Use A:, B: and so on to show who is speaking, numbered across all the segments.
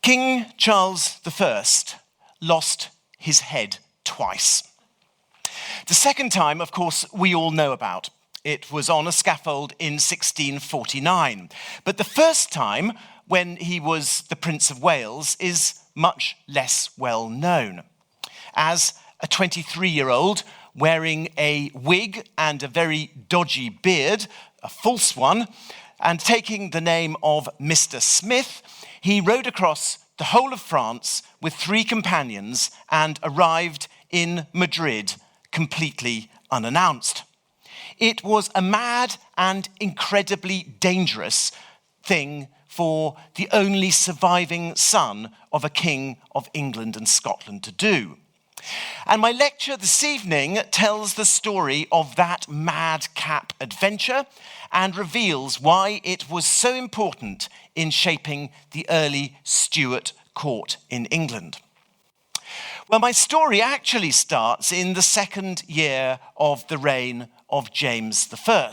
A: King Charles I lost his head twice. The second time, of course, we all know about. It was on a scaffold in 1649. But the first time, when he was the Prince of Wales, is much less well known. As a 23-year-old wearing a wig and a very dodgy beard, a false one, and taking the name of Mr. Smith, he rode across the whole of France with 3 companions and arrived in Madrid completely unannounced. It was a mad and incredibly dangerous thing for the only surviving son of a king of England and Scotland to do. And my lecture this evening tells the story of that madcap adventure and reveals why it was so important in shaping the early Stuart court in England. Well, my story actually starts in the second year of the reign of James I.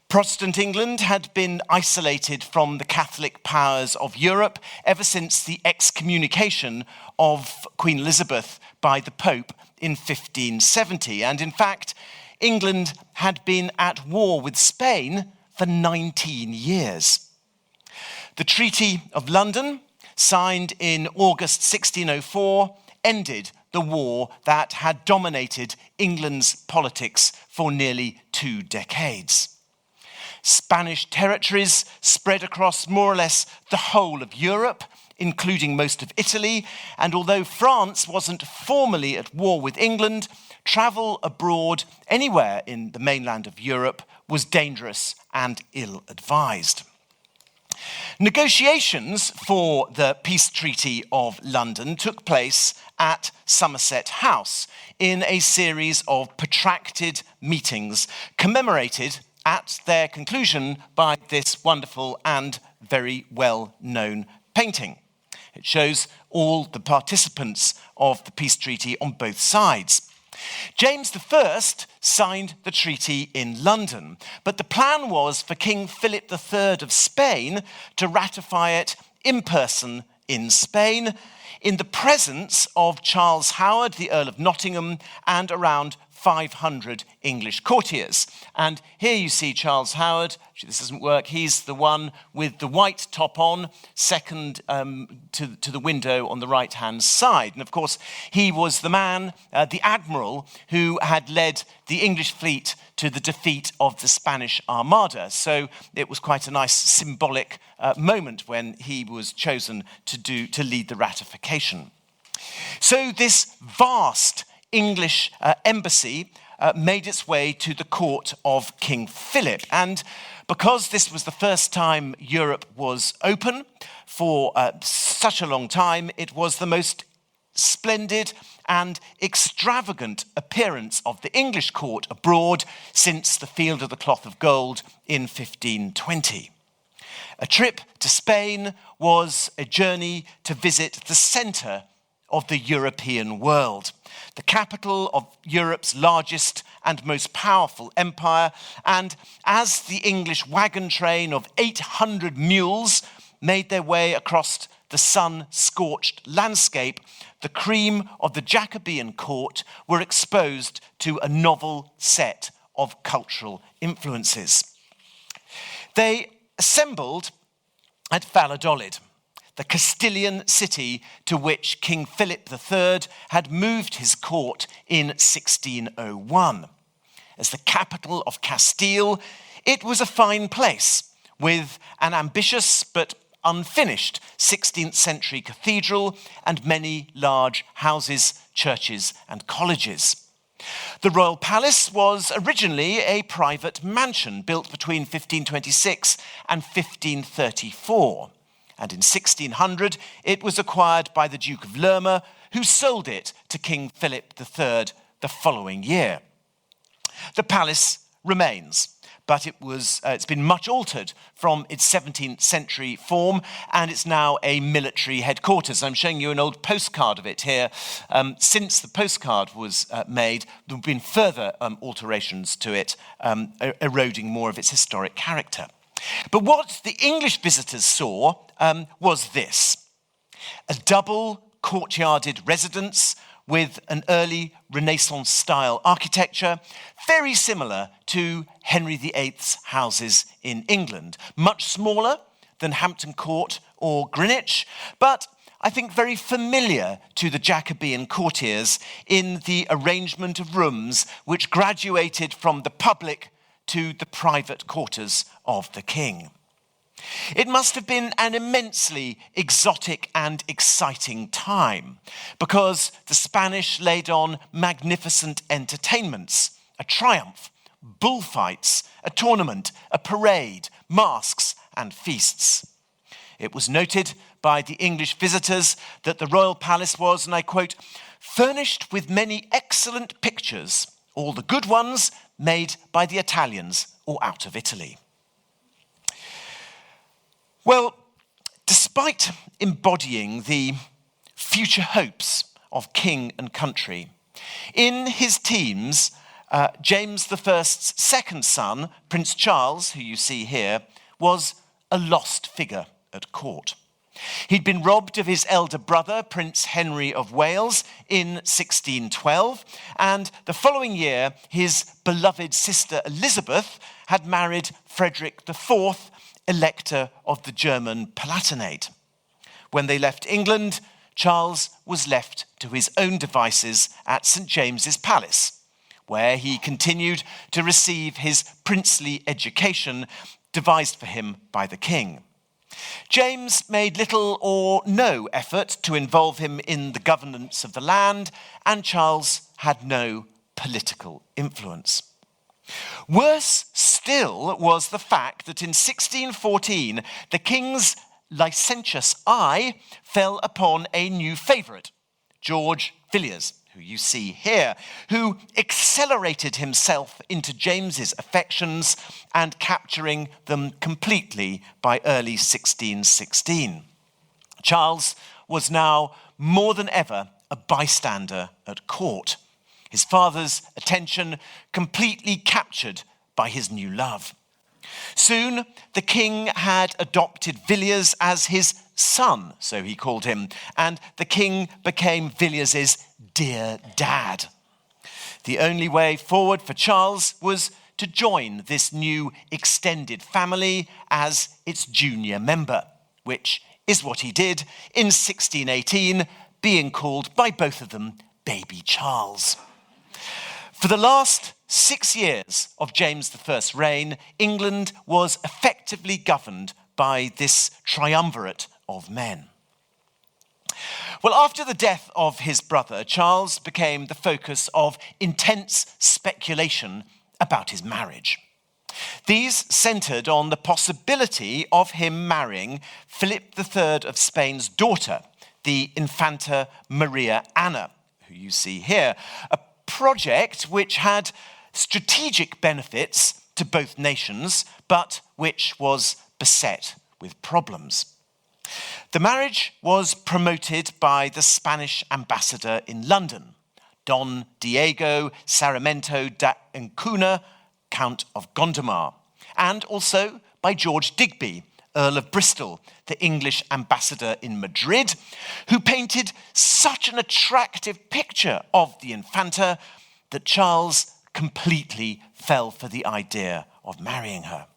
A: Protestant England had been isolated from the Catholic powers of Europe ever since the excommunication of Queen Elizabeth by the Pope in 1570. And in fact, England had been at war with Spain for 19 years. The Treaty of London, signed in August 1604, ended the war that had dominated England's politics for nearly 2 decades. Spanish territories spread across more or less the whole of Europe, including most of Italy, and although France wasn't formally at war with England, travel abroad anywhere in the mainland of Europe was dangerous and ill-advised. Negotiations for the Peace Treaty of London took place at Somerset House in a series of protracted meetings commemorated at their conclusion by this wonderful and very well-known painting. It shows all the participants of the peace treaty on both sides. James I signed the treaty in London, but the plan was for King Philip III of Spain to ratify it in person in Spain, in the presence of Charles Howard, the Earl of Nottingham, and around 500 English courtiers. And here you see Charles Howard. Actually, this doesn't work. He's the one with the white top on, second to the window on the right-hand side. And of course, he was the man, the admiral, who had led the English fleet to the defeat of the Spanish Armada. So it was quite a nice symbolic moment when he was chosen to lead the ratification. So this vast English embassy made its way to the court of King Philip. And because this was the first time Europe was open for such a long time, it was the most splendid and extravagant appearance of the English court abroad since the Field of the Cloth of Gold in 1520. A trip to Spain was a journey to visit the centre of the European world, the capital of Europe's largest and most powerful empire. And as the English wagon train of 800 mules made their way across the sun-scorched landscape, the cream of the Jacobean court were exposed to a novel set of cultural influences. They assembled at Valladolid, the Castilian city to which King Philip III had moved his court in 1601. As the capital of Castile, it was a fine place with an ambitious but unfinished 16th century cathedral and many large houses, churches, and colleges. The royal palace was originally a private mansion built between 1526 and 1534. And in 1600, it was acquired by the Duke of Lerma, who sold it to King Philip III the following year. The palace remains, but it's been much altered from its 17th century form, and it's now a military headquarters. I'm showing you an old postcard of it here. Since the postcard was made, there have been further alterations to it, eroding more of its historic character. But what the English visitors saw was this. a double courtyarded residence with an early Renaissance-style architecture, very similar to Henry VIII's houses in England. Much smaller than Hampton Court or Greenwich, but I think very familiar to the Jacobean courtiers in the arrangement of rooms which graduated from the public to the private quarters of the king. It must have been an immensely exotic and exciting time because the Spanish laid on magnificent entertainments, a triumph, bullfights, a tournament, a parade, masks and feasts. It was noted by the English visitors that the royal palace was, and I quote, furnished with many excellent pictures, all the good ones made by the Italians or out of Italy. Well, despite embodying the future hopes of king and country, in his teens, James I's second son, Prince Charles, who you see here, was a lost figure at court. He'd been robbed of his elder brother, Prince Henry of Wales, in 1612, and the following year, his beloved sister Elizabeth had married Frederick IV, Elector of the German Palatinate. When they left England, Charles was left to his own devices at St. James's Palace, where he continued to receive his princely education devised for him by the king. James made little or no effort to involve him in the governance of the land, and Charles had no political influence. Worse still was the fact that in 1614, the king's licentious eye fell upon a new favourite, George Villiers, who you see here, who accelerated himself into James's affections and capturing them completely by early 1616. Charles was now more than ever a bystander at court, his father's attention completely captured by his new love. Soon, the king had adopted Villiers as his son, so he called him, and the king became Villiers' dear dad. The only way forward for Charles was to join this new extended family as its junior member, which is what he did in 1618, being called by both of them Baby Charles. For the last 6 years of James I's reign, England was effectively governed by this triumvirate of men. Well, after the death of his brother, Charles became the focus of intense speculation about his marriage. These centred on the possibility of him marrying Philip III of Spain's daughter, the Infanta Maria Anna, who you see here, a project which had strategic benefits to both nations, but which was beset with problems. The marriage was promoted by the Spanish ambassador in London, Don Diego Sarmiento da Ancona, Count of Gondomar, and also by George Digby, Earl of Bristol, the English ambassador in Madrid, who painted such an attractive picture of the Infanta that Charles completely fell for the idea of marrying her.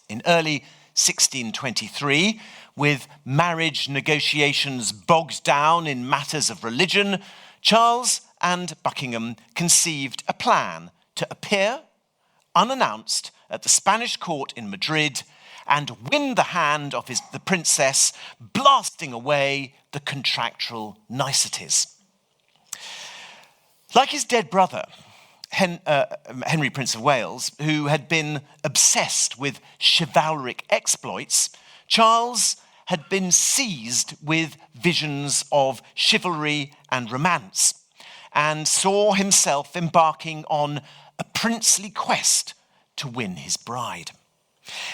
A: In early 1623, with marriage negotiations bogged down in matters of religion, Charles and Buckingham conceived a plan to appear unannounced at the Spanish court in Madrid and win the hand of the princess, blasting away the contractual niceties. Like his dead brother, Henry, Prince of Wales, who had been obsessed with chivalric exploits, Charles had been seized with visions of chivalry and romance and saw himself embarking on a princely quest to win his bride.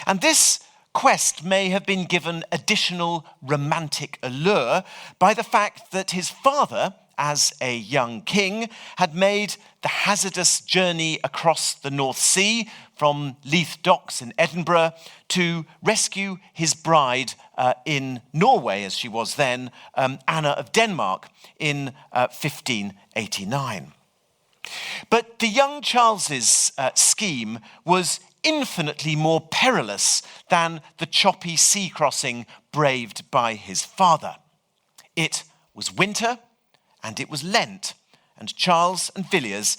A: And this quest may have been given additional romantic allure by the fact that his father, as a young king, had made the hazardous journey across the North Sea from Leith Docks in Edinburgh to rescue his bride in Norway, as she was then, Anna of Denmark, in 1589. But the young Charles's scheme was infinitely more perilous than the choppy sea crossing braved by his father. It was winter and it was Lent, and Charles and Villiers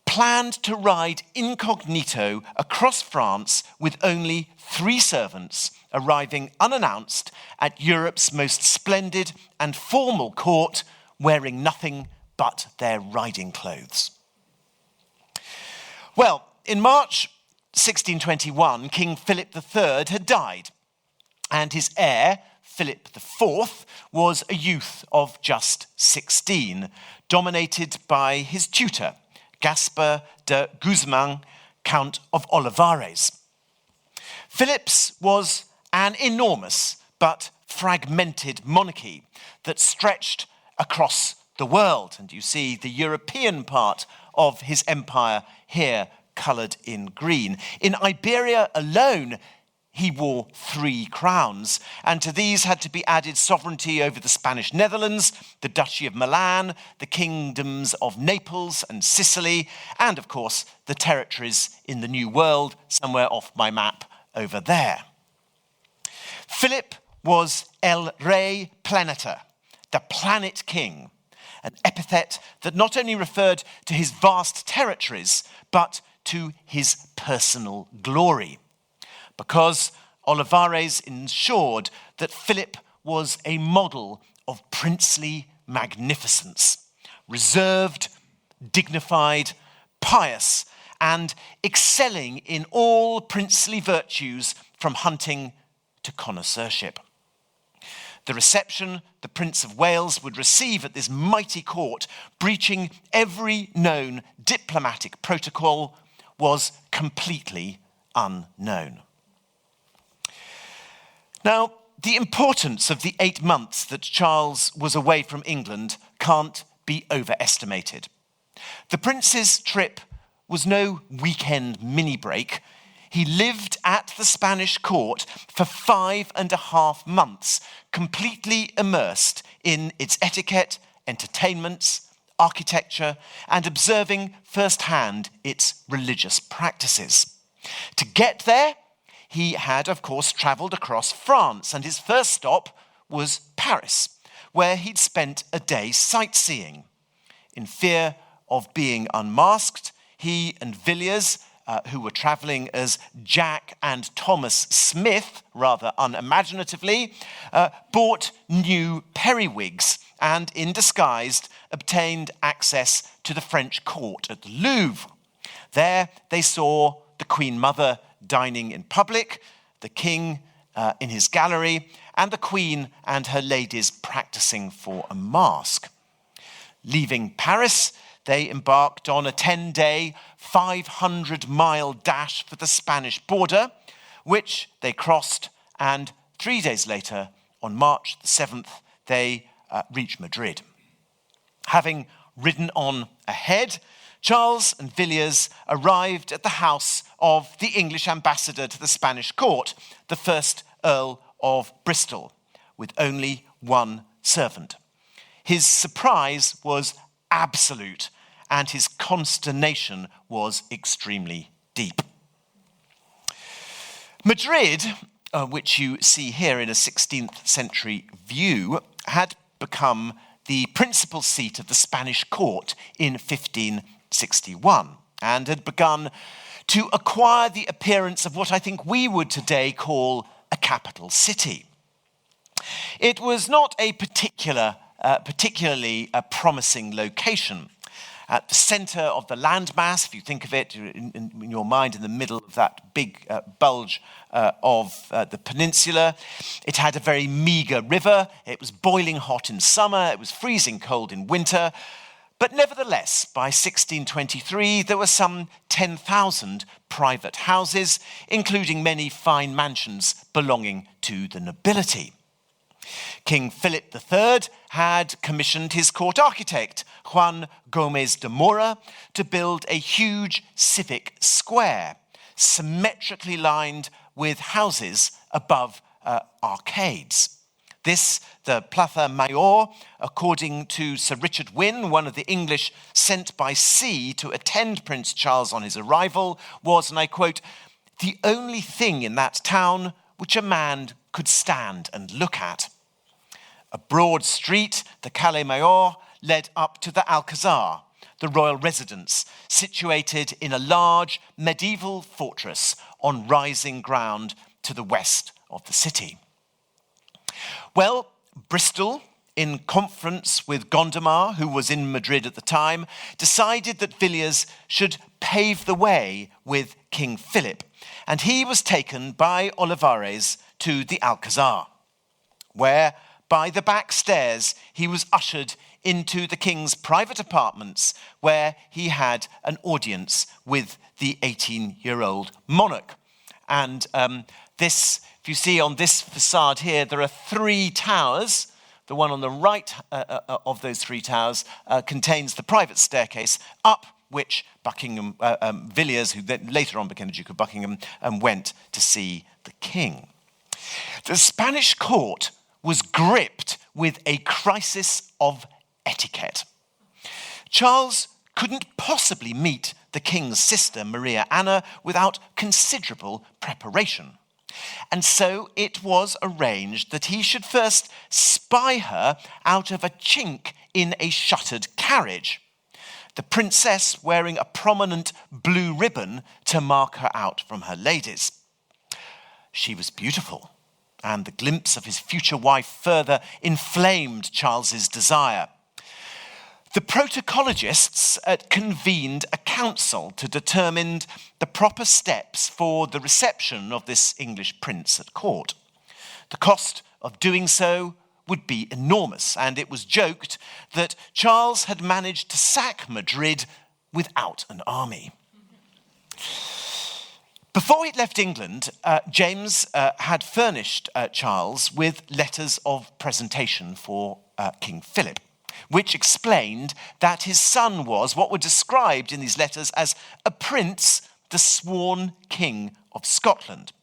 A: planned to ride incognito across France with only 3 servants, arriving unannounced at Europe's most splendid and formal court, wearing nothing but their riding clothes. Well, in March 1621, King Philip III had died, and his heir, Philip IV, was a youth of just 16, dominated by his tutor, Gaspar de Guzman, Count of Olivares. Philip's was an enormous but fragmented monarchy that stretched across the world, and you see the European part of his empire here coloured in green. In Iberia alone, he wore 3 crowns, and to these had to be added sovereignty over the Spanish Netherlands, the Duchy of Milan, the kingdoms of Naples and Sicily, and of course the territories in the New World, somewhere off my map over there. Philip was El Rey Planeta, the planet king, an epithet that not only referred to his vast territories, but to his personal glory, because Olivares ensured that Philip was a model of princely magnificence, reserved, dignified, pious, and excelling in all princely virtues from hunting to connoisseurship. The reception the Prince of Wales would receive at this mighty court, breaching every known diplomatic protocol, was completely unknown. Now, the importance of the 8 months that Charles was away from England can't be overestimated. The prince's trip was no weekend mini-break. He lived at the Spanish court for 5.5 months, completely immersed in its etiquette, entertainments, architecture, and observing firsthand its religious practices. To get there, he had, of course, travelled across France, and his first stop was Paris, where he'd spent a day sightseeing. In fear of being unmasked, he and Villiers, who were travelling as Jack and Thomas Smith, rather unimaginatively, bought new periwigs and, in disguise, obtained access to the French court at the Louvre. There they saw the Queen Mother dining in public, the King in his gallery, and the Queen and her ladies practicing for a masque. Leaving Paris, they embarked on a 10-day, 500-mile dash for the Spanish border, which they crossed, and 3 days later, on March the 7th, they reached Madrid. Having ridden on ahead, Charles and Villiers arrived at the house of the English ambassador to the Spanish court, the first Earl of Bristol, with only 1 servant. His surprise was absolute, and his consternation was extremely deep. Madrid, which you see here in a 16th century view, had become the principal seat of the Spanish court in 1561 and had begun to acquire the appearance of what I think we would today call a capital city. It was not a particularly promising location. At the centre of the landmass, if you think of it in your mind, in the middle of that big bulge of the peninsula, it had a very meagre river. It was boiling hot in summer. It was freezing cold in winter. But nevertheless, by 1623, there were some 10,000 private houses, including many fine mansions belonging to the nobility. King Philip III had commissioned his court architect, Juan Gómez de Mora, to build a huge civic square, symmetrically lined with houses above arcades. This, the Plaza Mayor, according to Sir Richard Wynne, one of the English sent by sea to attend Prince Charles on his arrival, was, and I quote, "the only thing in that town which a man could stand and look at." A broad street, the Calle Mayor, led up to the Alcazar, the royal residence, situated in a large medieval fortress on rising ground to the west of the city. Well, Bristol, in conference with Gondomar, who was in Madrid at the time, decided that Villiers should pave the way with King Philip, and he was taken by Olivares to the Alcazar, where, by the back stairs, he was ushered into the king's private apartments, where he had an audience with the 18-year-old monarch. And this, if you see on this facade here, there are 3 towers. The one on the right of those 3 towers contains the private staircase up which Buckingham, Villiers, who then later on became the Duke of Buckingham, went to see the king. The Spanish court was gripped with a crisis of etiquette. Charles couldn't possibly meet the king's sister, Maria Anna, without considerable preparation. And so it was arranged that he should first spy her out of a chink in a shuttered carriage, the princess wearing a prominent blue ribbon to mark her out from her ladies. She was beautiful, and the glimpse of his future wife further inflamed Charles's desire. The protocologists convened a council to determine the proper steps for the reception of this English prince at court. The cost of doing so would be enormous, and it was joked that Charles had managed to sack Madrid without an army. Before he left England, James had furnished Charles with letters of presentation for King Philip, which explained that his son was what were described in these letters as a prince, the sworn king of Scotland.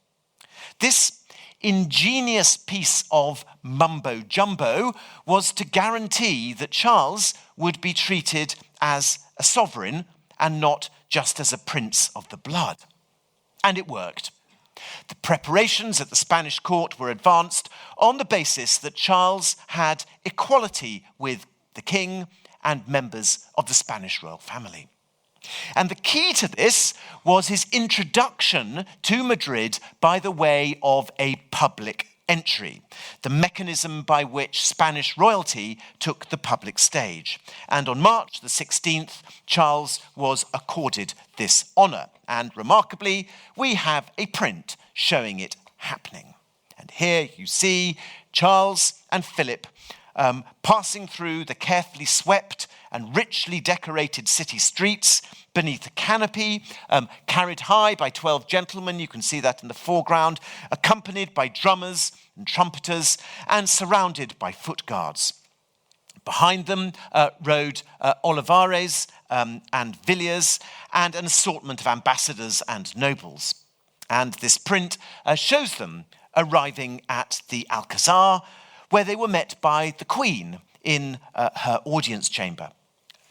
A: This ingenious piece of mumbo-jumbo was to guarantee that Charles would be treated as a sovereign and not just as a prince of the blood. And it worked. The preparations at the Spanish court were advanced on the basis that Charles had equality with the king and members of the Spanish royal family. And the key to this was his introduction to Madrid by the way of a public entry, the mechanism by which Spanish royalty took the public stage. And on March the 16th, Charles was accorded this honour. And remarkably, we have a print showing it happening. And here you see Charles and Philip passing through the carefully swept and richly decorated city streets beneath a canopy, carried high by 12 gentlemen, you can see that in the foreground, accompanied by drummers and trumpeters, and surrounded by foot guards. Behind them rode Olivares and Villiers, and an assortment of ambassadors and nobles. And this print shows them arriving at the Alcazar, where they were met by the Queen in her audience chamber.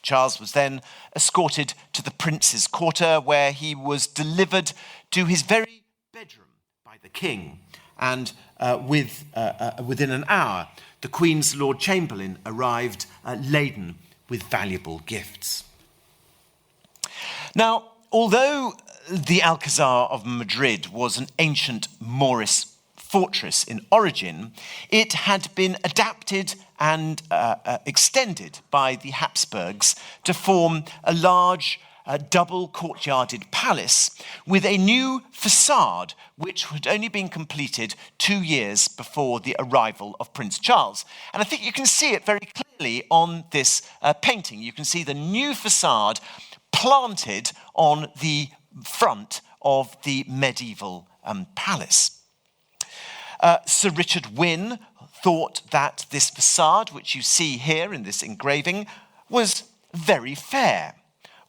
A: Charles was then escorted to the prince's quarter, where he was delivered to his very bedroom by the king. And within an hour, the Queen's Lord Chamberlain arrived laden with valuable gifts. Now, although the Alcazar of Madrid was an ancient Moorish fortress in origin, it had been adapted and extended by the Habsburgs to form a large double courtyarded palace with a new facade which had only been completed 2 years before the arrival of Prince Charles. And I think you can see it very clearly on this painting. You can see the new facade planted on the front of the medieval palace. Sir Richard Wynne thought that this facade, which you see here in this engraving, was very fair,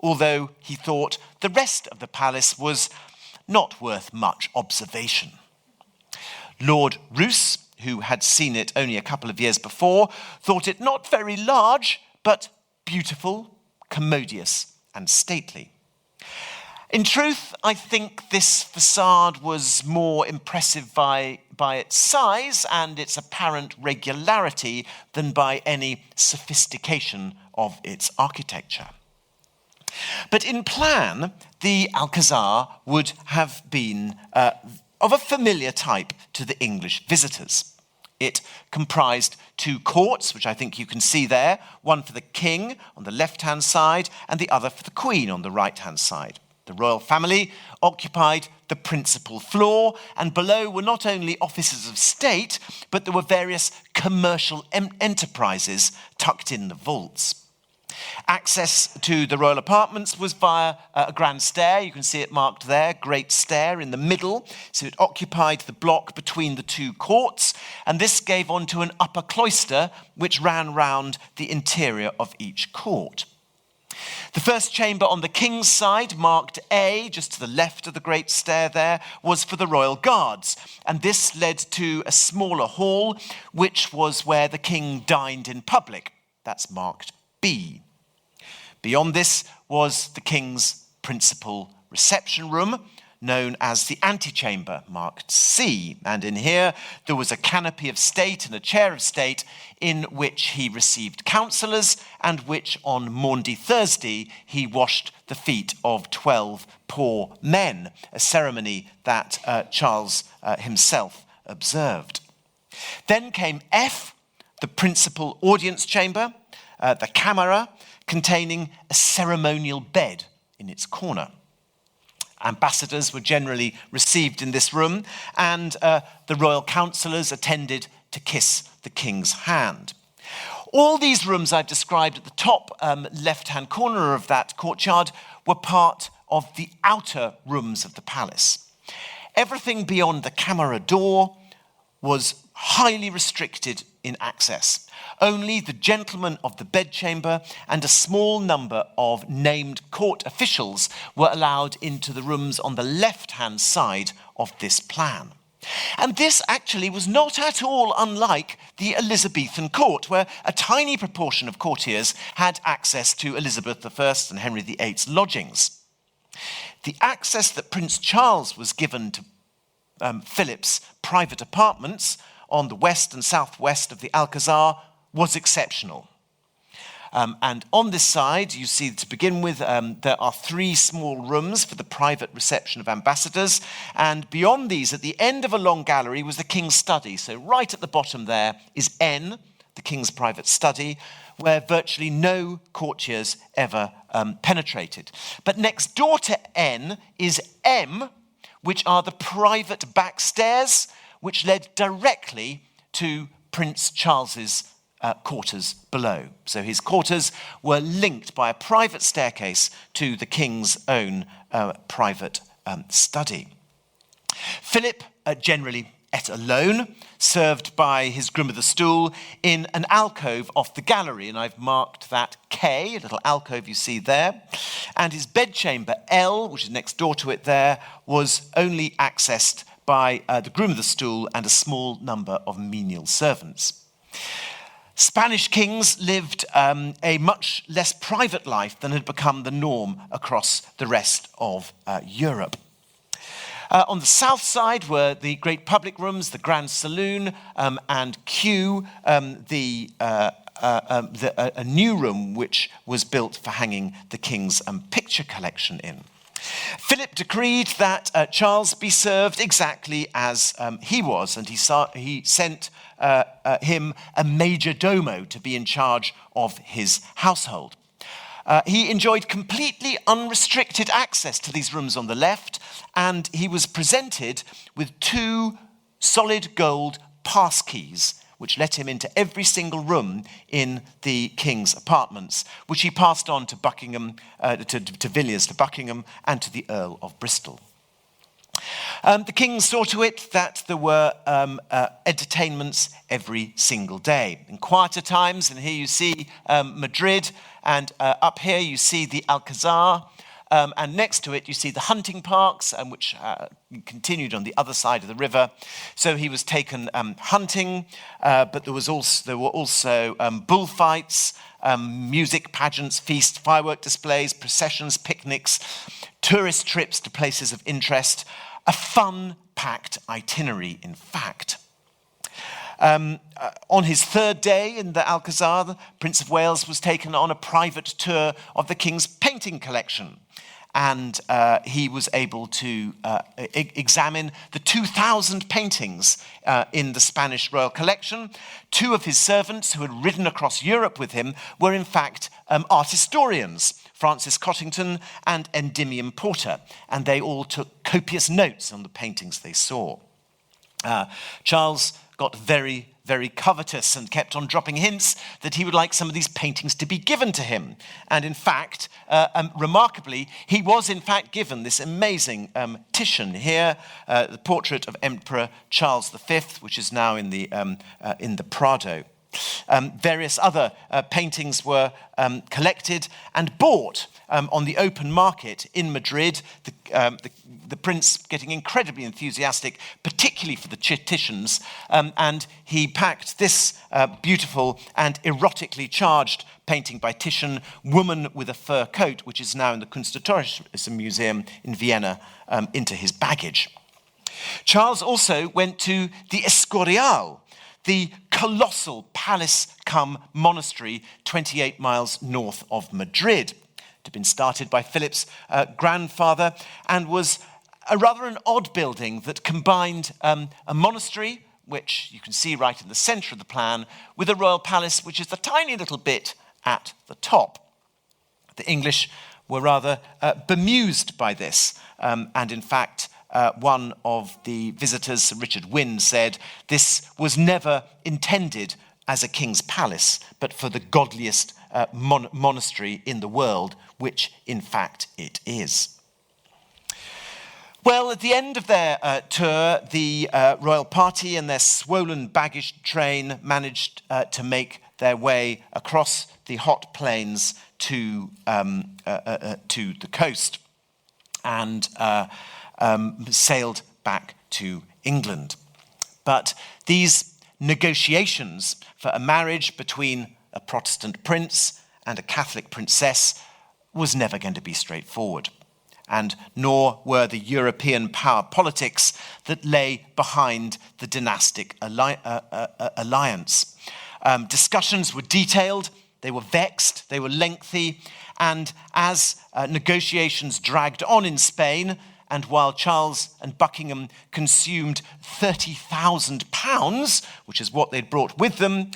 A: although he thought the rest of the palace was not worth much observation. Lord Roos, who had seen it only a couple of years before, thought it not very large, but beautiful, commodious, and stately. In truth, I think this facade was more impressive by its size and its apparent regularity than by any sophistication of its architecture. But in plan, the Alcazar would have been of a familiar type to the English visitors. It comprised two courts, which I think you can see there, one for the king on the left-hand side and the other for the queen on the right-hand side. The royal family occupied the principal floor, and below were not only offices of state, but there were various commercial enterprises tucked in the vaults. Access to the royal apartments was via a grand stair. You can see it marked there, great stair in the middle. So it occupied the block between the two courts, and this gave onto an upper cloister which ran round the interior of each court. The first chamber on the king's side, marked A, just to the left of the great stair there, was for the royal guards, and this led to a smaller hall, which was where the king dined in public. That's marked B. Beyond this was the king's principal reception room, known as the antechamber, marked C. And in here, there was a canopy of state and a chair of state in which he received councillors and which on Maundy Thursday he washed the feet of 12 poor men, a ceremony that Charles himself observed. Then came F, the principal audience chamber, the camera, containing a ceremonial bed in its corner. Ambassadors were generally received in this room, and the royal councillors attended to kiss the king's hand. All these rooms I've described at the top left-hand corner of that courtyard were part of the outer rooms of the palace. Everything beyond the camera door was highly restricted in access. Only the gentlemen of the bedchamber and a small number of named court officials were allowed into the rooms on the left-hand side of this plan. And this actually was not at all unlike the Elizabethan court, where a tiny proportion of courtiers had access to Elizabeth I and Henry VIII's lodgings. The access that Prince Charles was given to Philip's private apartments on the west and southwest of the Alcazar was exceptional. And on this side, you see to begin with, there are 3 small rooms for the private reception of ambassadors. And beyond these, at the end of a long gallery, was the king's study. So right at the bottom there is N, the king's private study, where virtually no courtiers ever penetrated. But next door to N is M, which are the private back stairs, which led directly to Prince Charles's quarters below. So his quarters were linked by a private staircase to the king's own private study. Philip generally ate alone, served by his groom of the stool in an alcove off the gallery, and I've marked that K, a little alcove you see there. And his bedchamber L, which is next door to it there, was only accessed by the groom of the stool and a small number of menial servants. Spanish kings lived a much less private life than had become the norm across the rest of Europe. On the south side were the great public rooms, the Grand Saloon, and Q, a new room which was built for hanging the king's picture collection in. Philip decreed that Charles be served exactly as he was, and he sent him a major domo to be in charge of his household. He enjoyed completely unrestricted access to these rooms on the left, and he was presented with 2 solid gold pass keys, which let him into every single room in the king's apartments, which he passed on to Buckingham, to Villiers, to Buckingham, and to the Earl of Bristol. The king saw to it that there were entertainments every single day. In quieter times, and here you see Madrid, and up here you see the Alcazar, And next to it, you see the hunting parks, which continued on the other side of the river. So he was taken hunting, but there were also bullfights, music, pageants, feasts, firework displays, processions, picnics, tourist trips to places of interest. A fun-packed itinerary, in fact. On his third day in the Alcazar, the Prince of Wales was taken on a private tour of the king's painting collection. And he was able to examine the 2,000 paintings in the Spanish royal collection. Two of his servants who had ridden across Europe with him were in fact art historians, Francis Cottington and Endymion Porter, and they all took copious notes on the paintings they saw. Charles got very, very covetous and kept on dropping hints that he would like some of these paintings to be given to him. And in fact, remarkably, he was in fact given this amazing Titian here, the portrait of Emperor Charles V, which is now in the Prado. Various other paintings were collected and bought on the open market in Madrid, the prince getting incredibly enthusiastic, particularly for the Titians, and he packed this beautiful and erotically charged painting by Titian, Woman with a Fur Coat, which is now in the Kunsthistorisches Museum in Vienna, into his baggage. Charles also went to the Escorial, the colossal palace-cum-monastery 28 miles north of Madrid. It had been started by Philip's grandfather and was rather an odd building that combined a monastery, which you can see right in the centre of the plan, with a royal palace, which is the tiny little bit at the top. The English were rather bemused by this, and in fact, one of the visitors, Sir Richard Wynne, said, "This was never intended as a king's palace, but for the godliest monastery in the world, which in fact it is." Well, at the end of their tour, the royal party and their swollen baggage train managed to make their way across the hot plains to the coast and sailed back to England. But these negotiations for a marriage between a Protestant prince and a Catholic princess was never going to be straightforward, and nor were the European power politics that lay behind the dynastic alliance. Discussions were detailed, they were vexed, they were lengthy, and as negotiations dragged on in Spain, and while Charles and Buckingham consumed £30,000, which is what they'd brought with them,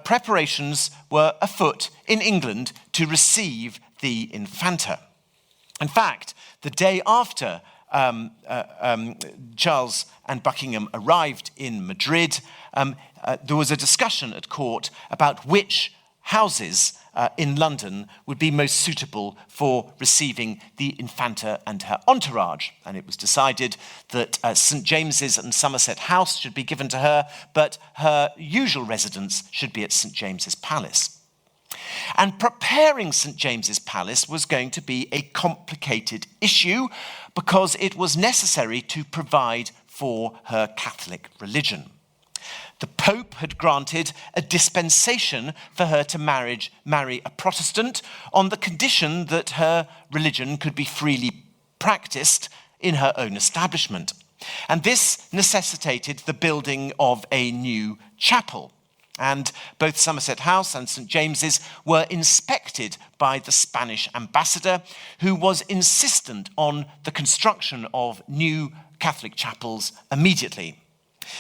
A: preparations were afoot in England to receive the Infanta. In fact, the day after Charles and Buckingham arrived in Madrid, there was a discussion at court about which houses in London would be most suitable for receiving the Infanta and her entourage. And it was decided that St. James's and Somerset House should be given to her, but her usual residence should be at St. James's Palace. And preparing St. James's Palace was going to be a complicated issue because it was necessary to provide for her Catholic religion. The Pope had granted a dispensation for her to marry a Protestant on the condition that her religion could be freely practiced in her own establishment. And this necessitated the building of a new chapel. And both Somerset House and St. James's were inspected by the Spanish ambassador, who was insistent on the construction of new Catholic chapels immediately.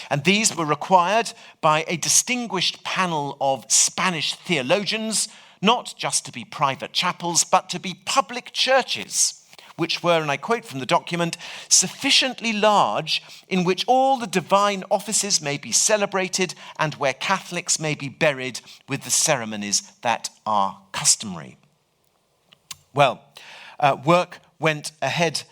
A: And these were required by a distinguished panel of Spanish theologians, not just to be private chapels, but to be public churches, which were, and I quote from the document, sufficiently large in which all the divine offices may be celebrated and where Catholics may be buried with the ceremonies that are customary. Well, work went ahead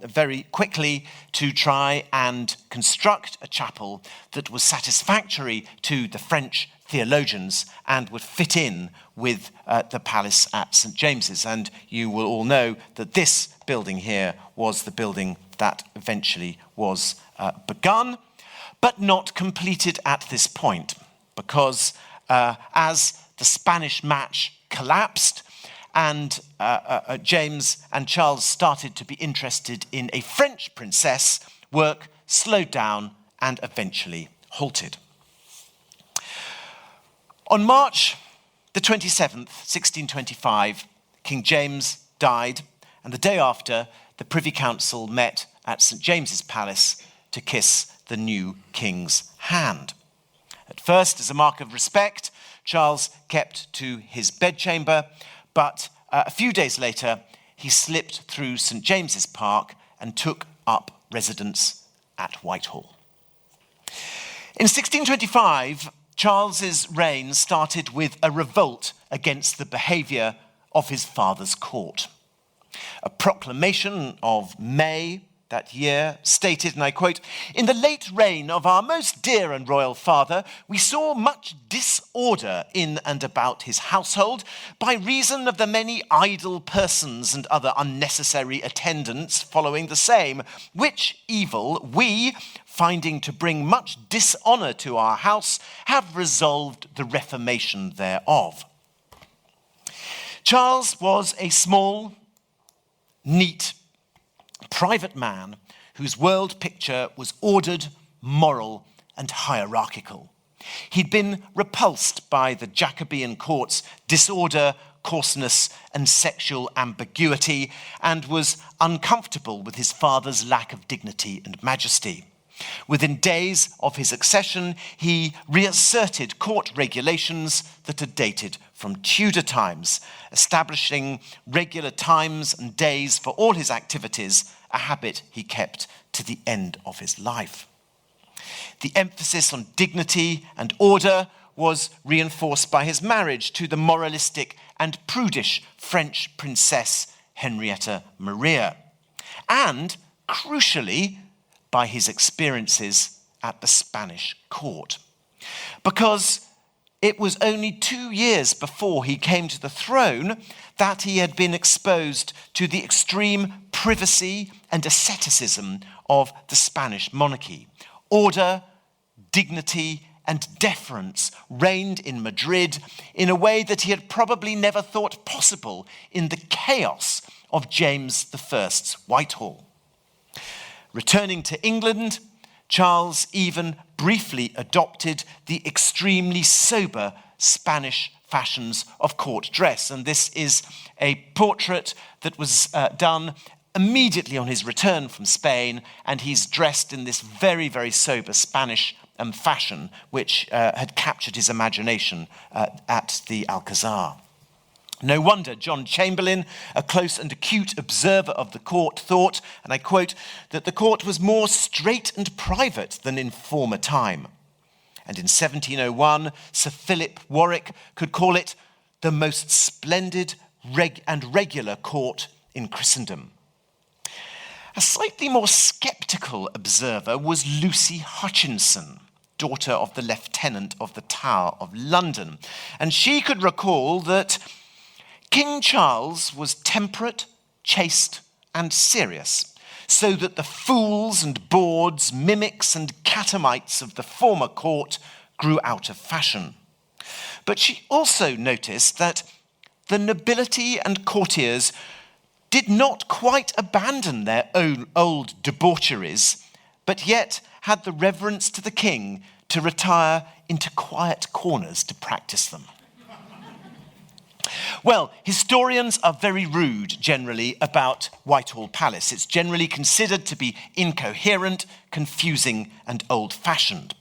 A: very quickly to try and construct a chapel that was satisfactory to the French theologians and would fit in with the palace at St. James's. And you will all know that this building here was the building that eventually was begun, but not completed at this point, because as the Spanish match collapsed and James and Charles started to be interested in a French princess, work slowed down and eventually halted. On March the 27th, 1625, King James died, and the day after, the Privy Council met at St. James's Palace to kiss the new king's hand. At first, as a mark of respect, Charles kept to his bedchamber, but a few days later, he slipped through St. James's Park and took up residence at Whitehall. In 1625, Charles's reign started with a revolt against the behaviour of his father's court. A proclamation of May that year stated, and I quote, "In the late reign of our most dear and royal father, we saw much disorder in and about his household by reason of the many idle persons and other unnecessary attendants following the same, which evil we, finding to bring much dishonour to our house, have resolved the reformation thereof." Charles was a small, neat, private man whose world picture was ordered, moral, and hierarchical. He'd been repulsed by the Jacobean court's disorder, coarseness, and sexual ambiguity, and was uncomfortable with his father's lack of dignity and majesty. Within days of his accession, he reasserted court regulations that had dated from Tudor times, establishing regular times and days for all his activities, a habit he kept to the end of his life. The emphasis on dignity and order was reinforced by his marriage to the moralistic and prudish French princess Henrietta Maria, and, crucially, by his experiences at the Spanish court. Because it was only 2 years before he came to the throne that he had been exposed to the extreme privacy and asceticism of the Spanish monarchy. Order, dignity, and deference reigned in Madrid in a way that he had probably never thought possible in the chaos of James I's Whitehall. Returning to England, Charles even briefly adopted the extremely sober Spanish fashions of court dress. And this is a portrait that was done immediately on his return from Spain, and he's dressed in this very, very sober Spanish fashion, which had captured his imagination at the Alcazar. No wonder John Chamberlain, a close and acute observer of the court, thought, and I quote, that the court was more strait and private than in former time. And in 1701, Sir Philip Warwick could call it the most splendid and regular court in Christendom. A slightly more sceptical observer was Lucy Hutchinson, daughter of the Lieutenant of the Tower of London. And she could recall that King Charles was temperate, chaste, and serious, so that the fools and bawds, mimics and catamites of the former court grew out of fashion. But she also noticed that the nobility and courtiers did not quite abandon their own old debaucheries, but yet had the reverence to the king to retire into quiet corners to practice them. Well, historians are very rude generally about Whitehall Palace. It's generally considered to be incoherent, confusing, and old-fashioned.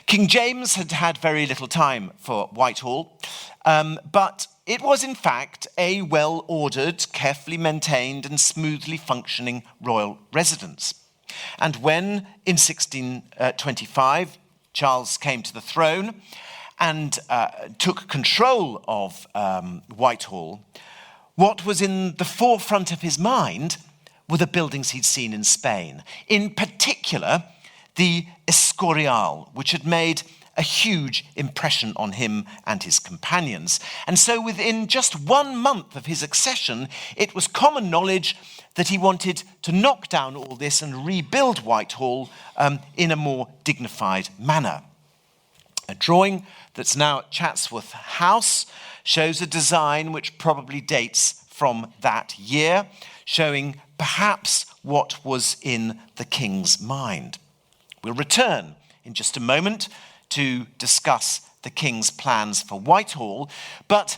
A: King James had had very little time for Whitehall, but it was in fact a well-ordered, carefully maintained, and smoothly functioning royal residence. And when, in 1625, Charles came to the throne and took control of Whitehall, what was in the forefront of his mind were the buildings he'd seen in Spain. In particular, the Escorial, which had made a huge impression on him and his companions. And so within just 1 month of his accession, it was common knowledge that he wanted to knock down all this and rebuild Whitehall in a more dignified manner. A drawing that's now at Chatsworth House shows a design which probably dates from that year, showing perhaps what was in the king's mind. We'll return in just a moment to discuss the king's plans for Whitehall, but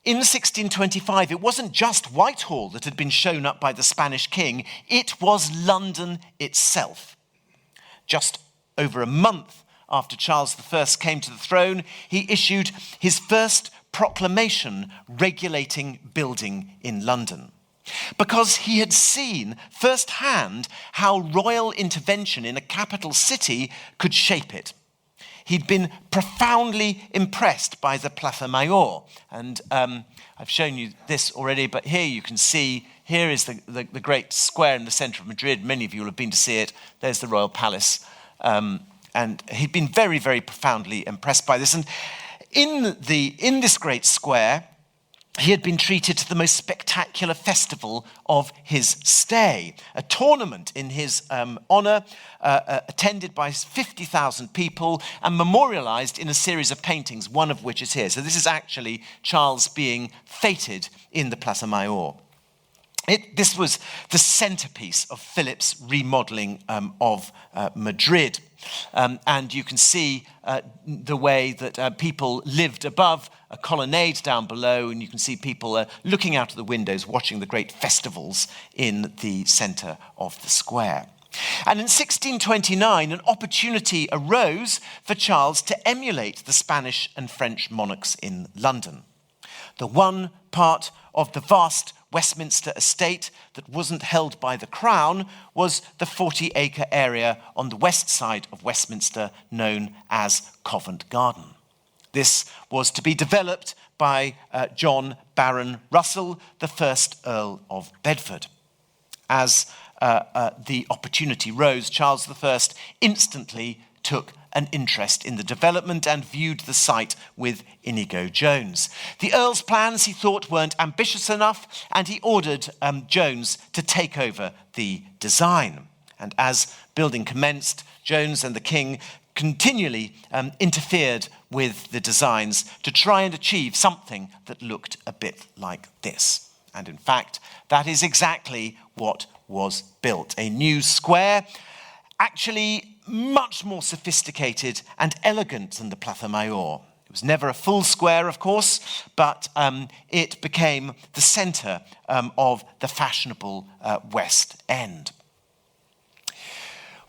A: in 1625, it wasn't just Whitehall that had been shown up by the Spanish king, it was London itself. Just over a month after Charles I came to the throne, he issued his first proclamation regulating building in London, because he had seen firsthand how royal intervention in a capital city could shape it. He'd been profoundly impressed by the Plaza Mayor. And I've shown you this already, but here you can see, here is the great square in the center of Madrid. Many of you will have been to see it. There's the Royal Palace. And he'd been very, very profoundly impressed by this. And in this great square, he had been treated to the most spectacular festival of his stay, a tournament in his honor, attended by 50,000 people and memorialized in a series of paintings, one of which is here. So this is actually Charles being feted in the Plaza Mayor. This was the centerpiece of Philip's remodeling of Madrid. And you can see the way that people lived above, a colonnade down below, and you can see people looking out of the windows, watching the great festivals in the center of the square. And in 1629, an opportunity arose for Charles to emulate the Spanish and French monarchs in London. The one part of the vast Westminster estate that wasn't held by the crown was the 40-acre area on the west side of Westminster known as Covent Garden. This was to be developed by John Baron Russell, the first Earl of Bedford. As the opportunity rose, Charles I instantly took an interest in the development and viewed the site with Inigo Jones. The Earl's plans, he thought, weren't ambitious enough, and he ordered Jones to take over the design. And as building commenced, Jones and the king continually interfered with the designs to try and achieve something that looked a bit like this. And in fact, that is exactly what was built. A new square, actually much more sophisticated and elegant than the Plaza Mayor. It was never a full square, of course, but it became the center of the fashionable West End.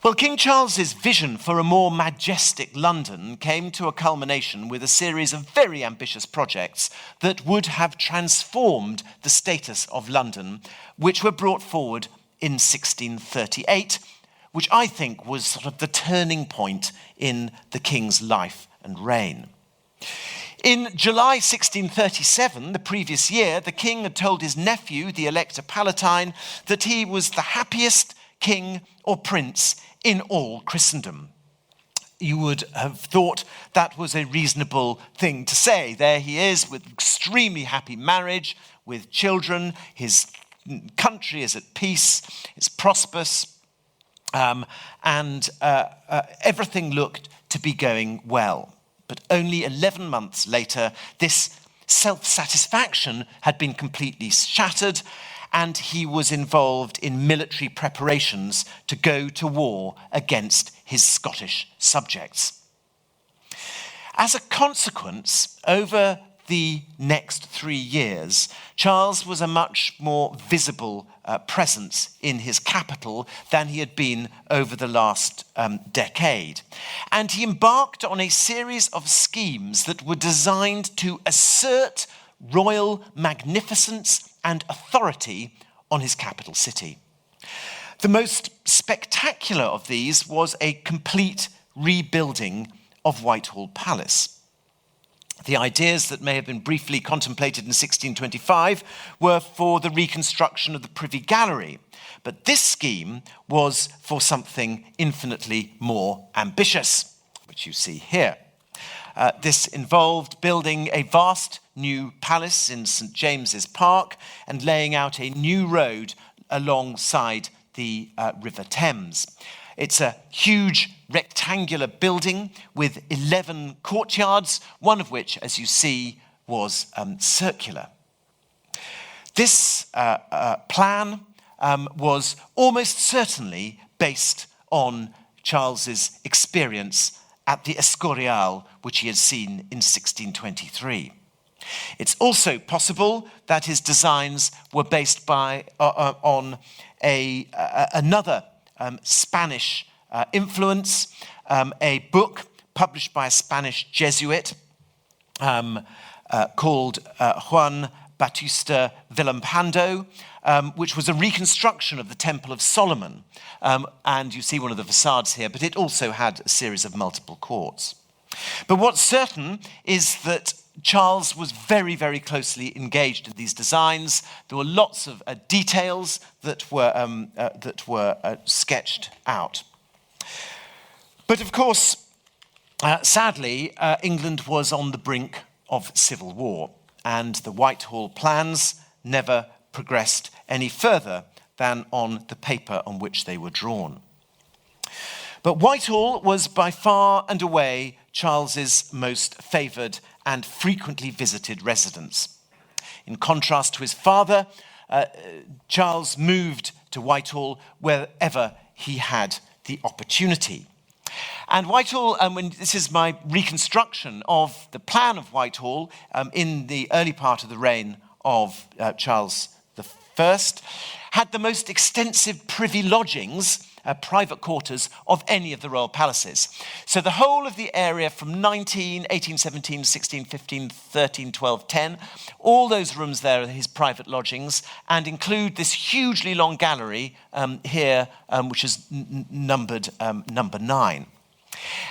A: Well, King Charles's vision for a more majestic London came to a culmination with a series of very ambitious projects that would have transformed the status of London, which were brought forward in 1638, which I think was sort of the turning point in the king's life and reign. In July 1637, the previous year, the king had told his nephew, the Elector Palatine, that he was the happiest king or prince in all Christendom. You would have thought that was a reasonable thing to say. There he is with extremely happy marriage, with children, his country is at peace, it's prosperous, and everything looked to be going well. But only 11 months later, this self-satisfaction had been completely shattered, and he was involved in military preparations to go to war against his Scottish subjects. As a consequence, over the next 3 years, Charles was a much more visible presence in his capital than he had been over the last decade. And he embarked on a series of schemes that were designed to assert royal magnificence and authority on his capital city. The most spectacular of these was a complete rebuilding of Whitehall Palace. The ideas that may have been briefly contemplated in 1625 were for the reconstruction of the Privy Gallery, but this scheme was for something infinitely more ambitious, which you see here. This involved building a vast new palace in St. James's Park and laying out a new road alongside the River Thames. It's a huge rectangular building with 11 courtyards, one of which, as you see, was circular. This plan was almost certainly based on Charles's experience at the Escorial, which he had seen in 1623. It's also possible that his designs were based on another Spanish influence, a book published by a Spanish Jesuit called Juan Bautista Villalpando, which was a reconstruction of the Temple of Solomon. And you see one of the facades here, but it also had a series of multiple courts. But what's certain is that Charles was very, very closely engaged in these designs. There were lots of details that were sketched out. But of course, sadly, England was on the brink of civil war, and the Whitehall plans never progressed any further than on the paper on which they were drawn. But Whitehall was by far and away Charles's most favoured and frequently visited residence. In contrast to his father, Charles moved to Whitehall wherever he had the opportunity. And Whitehall, this is my reconstruction of the plan of Whitehall in the early part of the reign of Charles I, had the most extensive privy lodgings, private quarters, of any of the royal palaces. So the whole of the area from 18, 17, 16, 15, 13, 12, 10, all those rooms there are his private lodgings and include this hugely long gallery here, which is numbered number 9.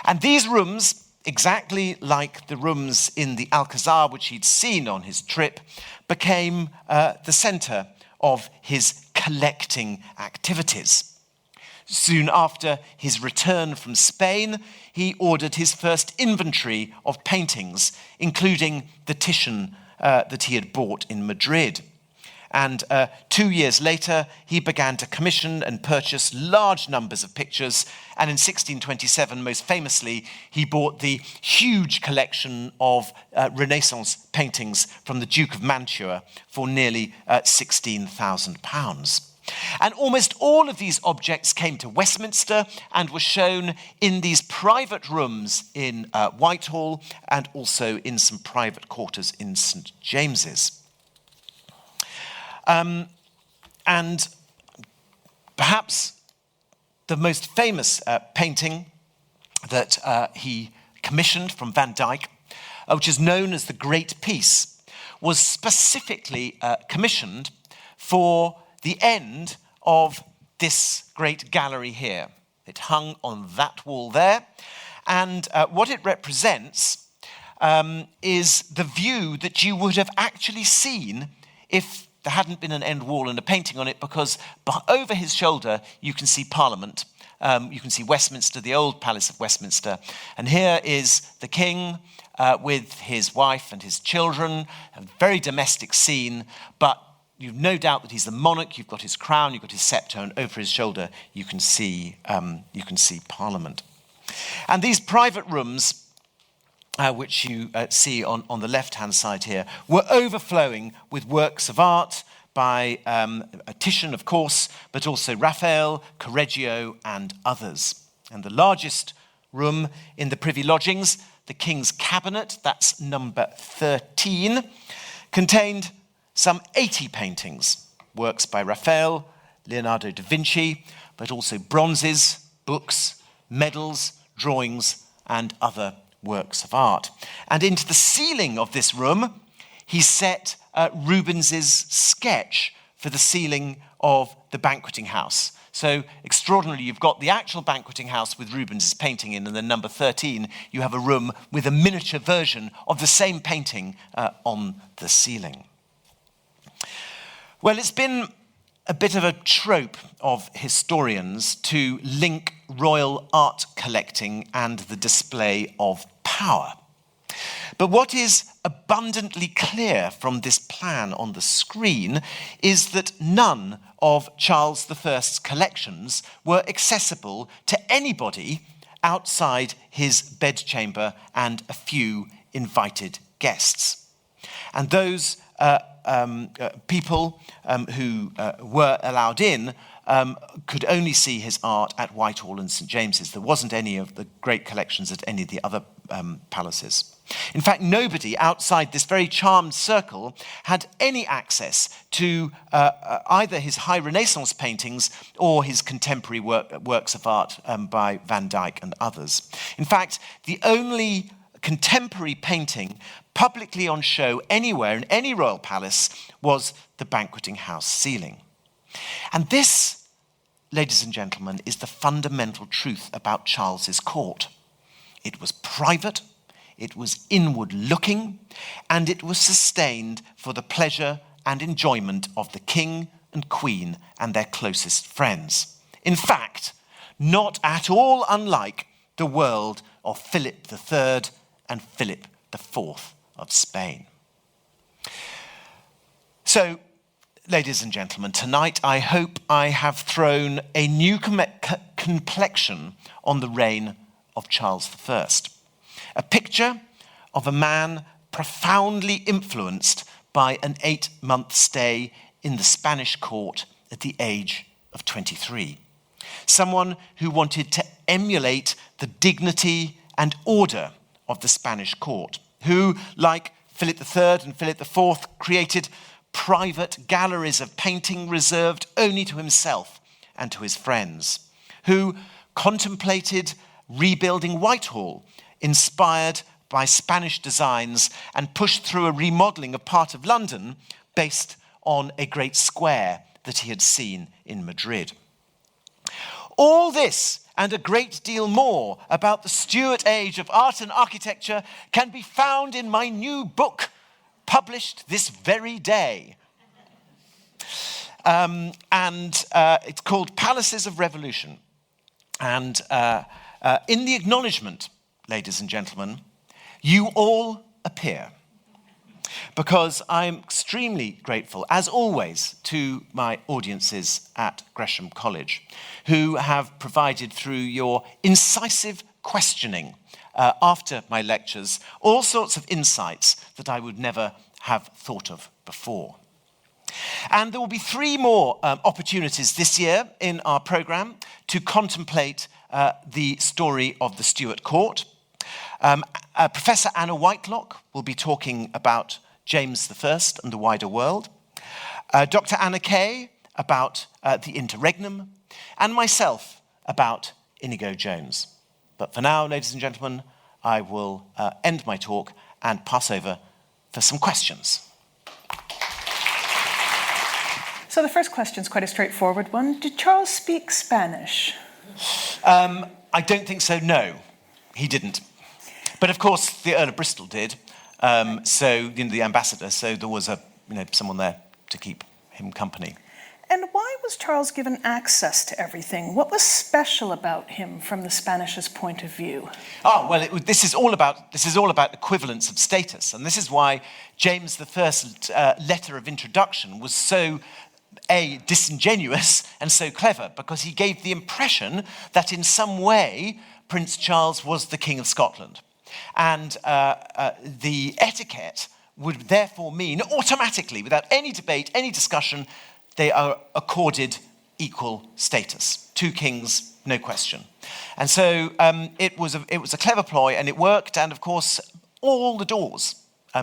A: And these rooms, exactly like the rooms in the Alcazar, which he'd seen on his trip, became the centre of his collecting activities. Soon after his return from Spain, he ordered his first inventory of paintings, including the Titian that he had bought in Madrid. And 2 years later, he began to commission and purchase large numbers of pictures. And in 1627, most famously, he bought the huge collection of Renaissance paintings from the Duke of Mantua for nearly £16,000. And almost all of these objects came to Westminster and were shown in these private rooms in Whitehall and also in some private quarters in St. James's. And perhaps the most famous painting that he commissioned from Van Dyck, which is known as the Great Peace, was specifically commissioned for the end of this great gallery here. It hung on that wall there, and what it represents is the view that you would have actually seen if there hadn't been an end wall and a painting on it, because over his shoulder you can see Parliament. You can see Westminster, the old Palace of Westminster. And here is the king with his wife and his children, a very domestic scene, but you've no doubt that he's the monarch. You've got his crown, you've got his scepter, and over his shoulder you can see Parliament. And these private rooms, which you see on the left-hand side here, were overflowing with works of art by Titian, of course, but also Raphael, Correggio, and others. And the largest room in the privy lodgings, the King's Cabinet, that's number 13, contained some 80 paintings, works by Raphael, Leonardo da Vinci, but also bronzes, books, medals, drawings, and other works of art. And into the ceiling of this room, he set Rubens's sketch for the ceiling of the banqueting house. So extraordinarily, you've got the actual banqueting house with Rubens' painting in, and then number 13, you have a room with a miniature version of the same painting on the ceiling. Well, it's been a bit of a trope of historians to link royal art collecting and the display of power. But what is abundantly clear from this plan on the screen is that none of Charles I's collections were accessible to anybody outside his bedchamber and a few invited guests. And those people who were allowed in could only see his art at Whitehall and St James's. There wasn't any of the great collections at any of the other palaces. In fact, nobody outside this very charmed circle had any access to either his high Renaissance paintings or his contemporary works of art by Van Dyck and others. In fact, the only contemporary painting publicly on show anywhere in any royal palace was the banqueting house ceiling. And this, ladies and gentlemen, is the fundamental truth about Charles's court. It was private, it was inward-looking, and it was sustained for the pleasure and enjoyment of the king and queen and their closest friends. In fact, not at all unlike the world of Philip III and Philip IV of Spain. So, ladies and gentlemen, tonight I hope I have thrown a new complexion on the reign of Charles I. A picture of a man profoundly influenced by an 8-month stay in the Spanish court at the age of 23. Someone who wanted to emulate the dignity and order of the Spanish court, who, like Philip III and Philip IV, created private galleries of painting reserved only to himself and to his friends, who contemplated rebuilding Whitehall, inspired by Spanish designs, and pushed through a remodelling of part of London based on a great square that he had seen in Madrid. All this and a great deal more about the Stuart age of art and architecture can be found in my new book, published this very day. It's called Palaces of Revolution. And in the acknowledgement, ladies and gentlemen, you all appear. Because I'm extremely grateful, as always, to my audiences at Gresham College, who have provided through your incisive questioning after my lectures all sorts of insights that I would never have thought of before. And there will be 3 more opportunities this year in our programme to contemplate the story of the Stuart court. Professor Anna Whitelock will be talking about James I and the wider world. Dr. Anna Kay about the interregnum, and myself about Inigo Jones. But for now, ladies and gentlemen, I will end my talk and pass over for some questions.
B: So the first question is quite a straightforward one. Did Charles speak Spanish?
A: I don't think so, no. He didn't. But of course, the Earl of Bristol did. So, the ambassador, so there was someone there to keep him company.
B: And why was Charles given access to everything? What was special about him from the Spanish's point of view?
A: This is all about equivalence of status, and this is why James I's letter of introduction was so disingenuous and so clever, because he gave the impression that in some way Prince Charles was the King of Scotland. And the etiquette would therefore mean automatically, without any debate, any discussion, they are accorded equal status. 2 kings, no question. And so it was a clever ploy, and it worked. And of course, all the doors,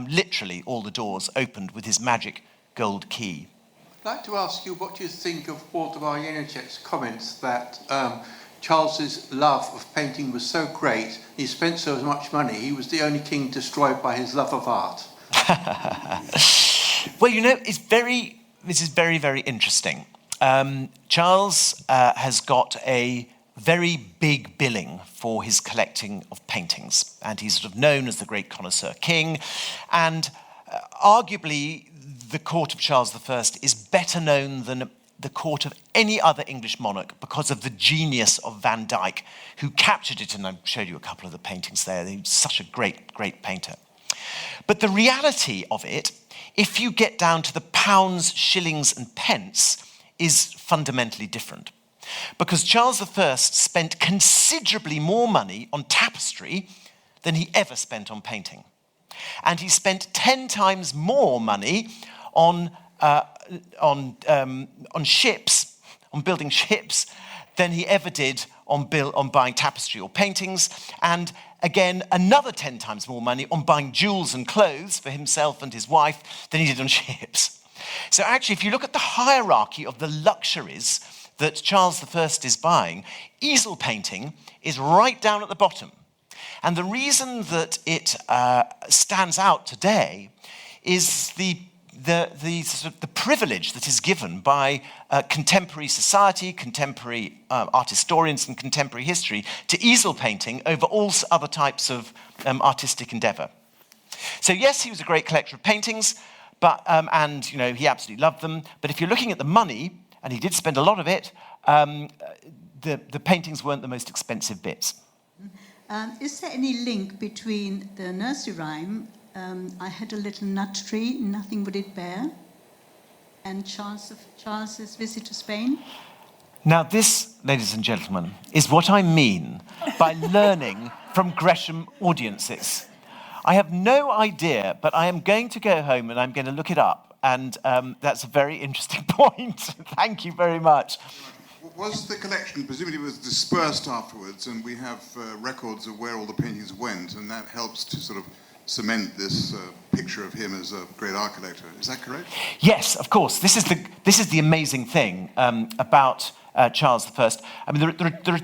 A: literally all the doors, opened with his magic gold key.
C: I'd like to ask you, what do you think of Waldemar Janacek's comments that Charles's love of painting was so great, he spent so much money, he was the only king destroyed by his love of art?
A: Well, this is very, very interesting. Charles has got a very big billing for his collecting of paintings, and he's sort of known as the great connoisseur king, and arguably the court of Charles I is better known than the court of any other English monarch because of the genius of Van Dyck, who captured it, and I showed you a couple of the paintings there. He's such a great, great painter. But the reality of it, if you get down to the pounds, shillings, and pence, is fundamentally different. Because Charles I spent considerably more money on tapestry than he ever spent on painting. And he spent 10 times more money on ships, on building ships, than he ever did on buying tapestry or paintings, and again, another 10 times more money on buying jewels and clothes for himself and his wife than he did on ships. So actually, if you look at the hierarchy of the luxuries that Charles I is buying, easel painting is right down at the bottom. And the reason that it stands out today is the privilege that is given by contemporary society, contemporary art historians and contemporary history to easel painting over all other types of artistic endeavour. So yes, he was a great collector of paintings, but and he absolutely loved them. But if you're looking at the money, and he did spend a lot of it, the paintings weren't the most expensive bits.
D: Is there any link between the nursery rhyme, I had a little nut tree, nothing would it bear, and Charles's visit to Spain?
A: Now this, ladies and gentlemen, is what I mean by learning from Gresham audiences. I have no idea, but I am going to go home and I'm going to look it up. And that's a very interesting point. Thank you very much.
E: Was the collection, presumably was dispersed afterwards, and we have records of where all the paintings went, and that helps to sort of cement this picture of him as a great art collector. Is that correct?
A: Yes, of course. This is the amazing thing about Charles I. I mean, there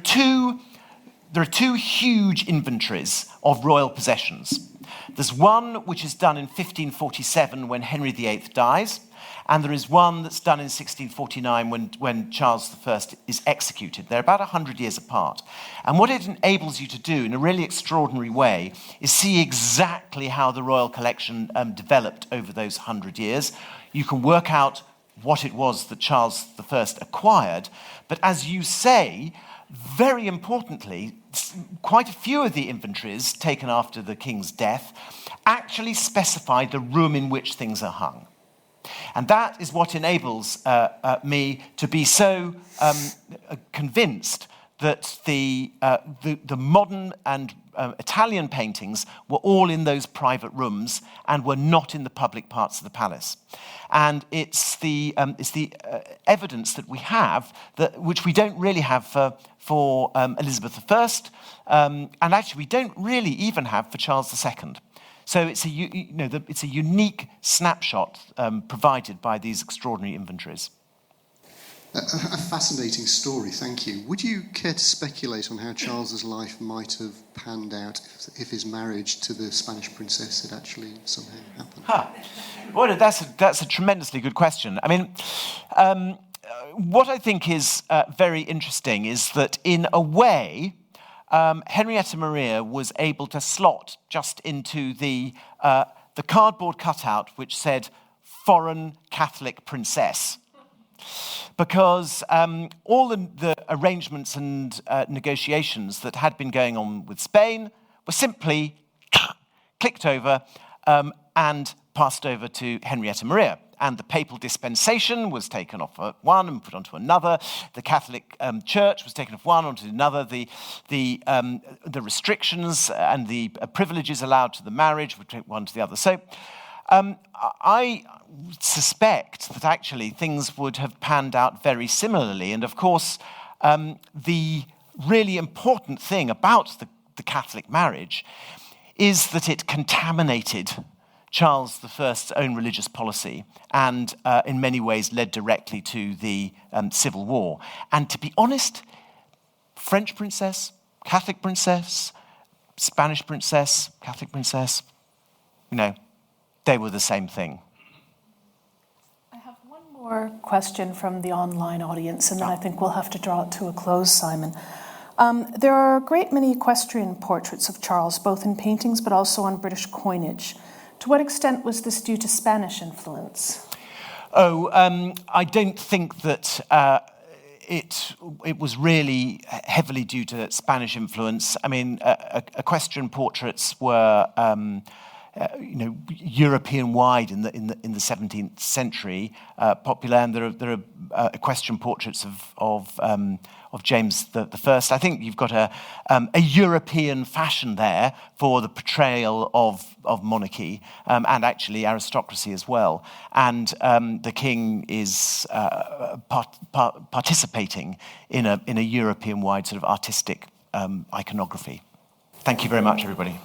A: are two huge inventories of royal possessions. There's one which is done in 1547 when Henry VIII dies, and there is one that's done in 1649 when Charles I is executed. They're about 100 years apart. And what it enables you to do in a really extraordinary way is see exactly how the royal collection developed over those 100 years. You can work out what it was that Charles I acquired, but as you say, very importantly, quite a few of the inventories taken after the king's death actually specify the room in which things are hung. And that is what enables me to be so convinced that the modern and Italian paintings were all in those private rooms and were not in the public parts of the palace. And it's the evidence that we have, which we don't really have for Elizabeth I, and actually we don't really even have for Charles II. So it's a unique snapshot provided by these extraordinary inventories.
F: A fascinating story, thank you. Would you care to speculate on how Charles's life might have panned out if his marriage to the Spanish princess had actually somehow happened?
A: Well, that's a tremendously good question. I mean, what I think is very interesting is that in a way, Henrietta Maria was able to slot just into the cardboard cutout which said "foreign Catholic princess," because all the arrangements and negotiations that had been going on with Spain were simply clicked over and passed over to Henrietta Maria. And the papal dispensation was taken off one and put onto another. The Catholic Church was taken off one onto another. The restrictions and the privileges allowed to the marriage were taken one to the other. So I suspect that actually things would have panned out very similarly. And of course, the really important thing about the Catholic marriage is that it contaminated Charles I's own religious policy and in many ways led directly to the Civil War. And to be honest, French princess, Catholic princess, Spanish princess, Catholic princess, they were the same thing.
B: I have one Or question from the online audience, and then I think we'll have to draw it to a close, Simon. There are a great many equestrian portraits of Charles, both in paintings but also on British coinage. To what extent was this due to Spanish influence?
A: I don't think that it was really heavily due to Spanish influence. I mean, equestrian portraits were European-wide in the 17th century, popular, and there are equestrian portraits of James I. I think you've got a European fashion there for the portrayal of monarchy and actually aristocracy as well. And the king is participating in a European-wide sort of artistic iconography. Thank you very much, everybody.